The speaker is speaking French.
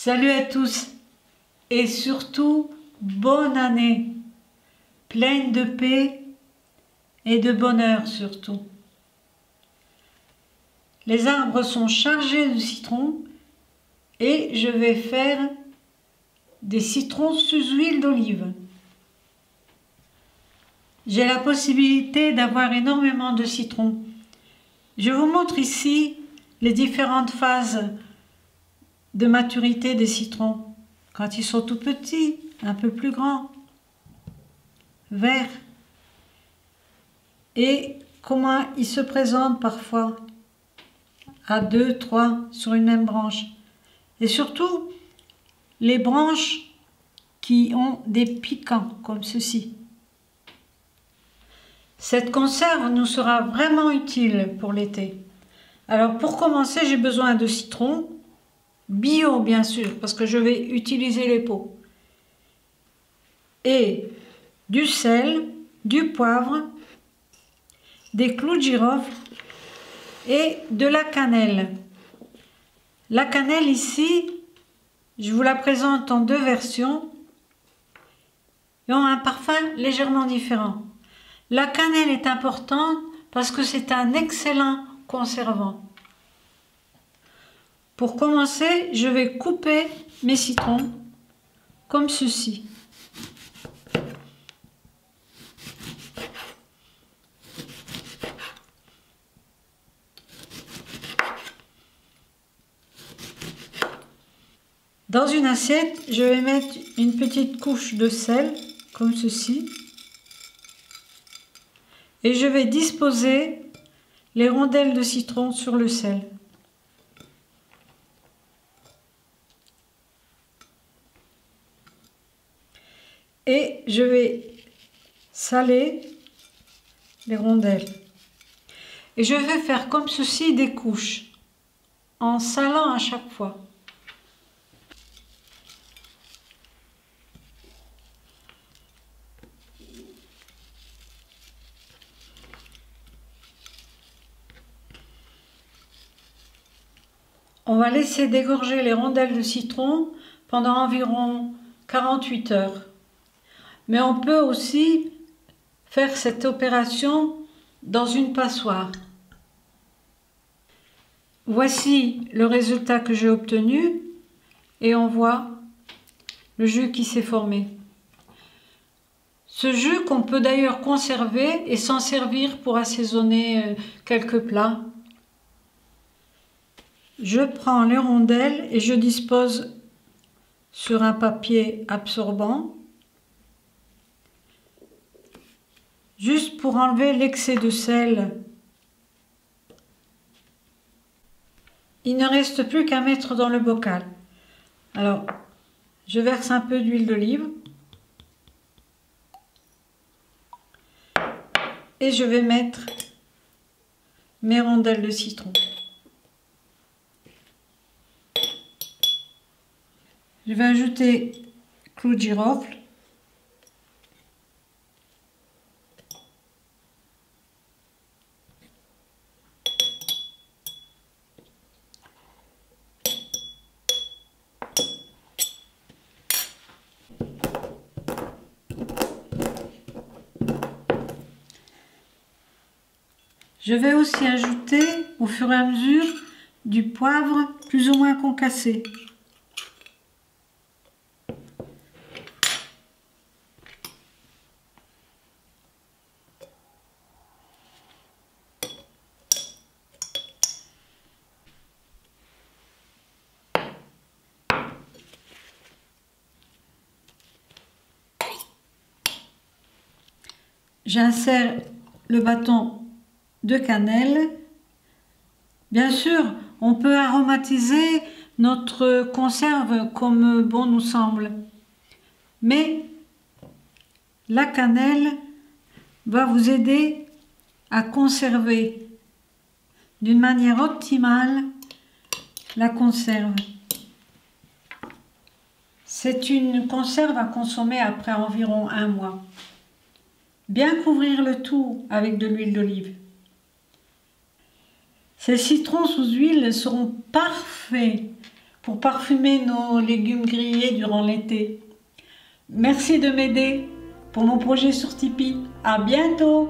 Salut à tous et surtout bonne année, pleine de paix et de bonheur surtout. Les arbres sont chargés de citrons et je vais faire des citrons sous huile d'olive. J'ai la possibilité d'avoir énormément de citrons. Je vous montre ici les différentes phases de maturité des citrons. Quand ils sont tout petits, un peu plus grands, verts. Et comment ils se présentent parfois à 2, 3 sur une même branche. Et surtout, les branches qui ont des piquants comme ceci. Cette conserve nous sera vraiment utile pour l'été. Alors pour commencer, j'ai besoin de citron, bio bien sûr, parce que je vais utiliser les pots. Et du sel, du poivre, des clous de girofle et de la cannelle. La cannelle ici, je vous la présente en deux versions et ont un parfum légèrement différent. La cannelle est importante parce que c'est un excellent conservant. Pour commencer, je vais couper mes citrons comme ceci. Dans une assiette, je vais mettre une petite couche de sel, comme ceci. Et je vais disposer les rondelles de citron sur le sel. Et je vais saler les rondelles. Et je vais faire comme ceci des couches, en salant à chaque fois. On va laisser dégorger les rondelles de citron pendant environ 48 heures. Mais on peut aussi faire cette opération dans une passoire. Voici le résultat que j'ai obtenu et on voit le jus qui s'est formé. Ce jus qu'on peut d'ailleurs conserver et s'en servir pour assaisonner quelques plats. Je prends les rondelles et je dispose sur un papier absorbant, juste pour enlever l'excès de sel. Il ne reste plus qu'à mettre dans le bocal. Alors, je verse un peu d'huile d'olive et je vais mettre mes rondelles de citron. Je vais ajouter clous de girofle. Je vais aussi ajouter au fur et à mesure du poivre plus ou moins concassé. J'insère le bâton de cannelle. Bien sûr, on peut aromatiser notre conserve comme bon nous semble. Mais la cannelle va vous aider à conserver d'une manière optimale la conserve. C'est une conserve à consommer après environ 1 mois. Bien couvrir le tout avec de l'huile d'olive. Ces citrons sous huile seront parfaits pour parfumer nos légumes grillés durant l'été. Merci de m'aider pour mon projet sur Tipeee. À bientôt!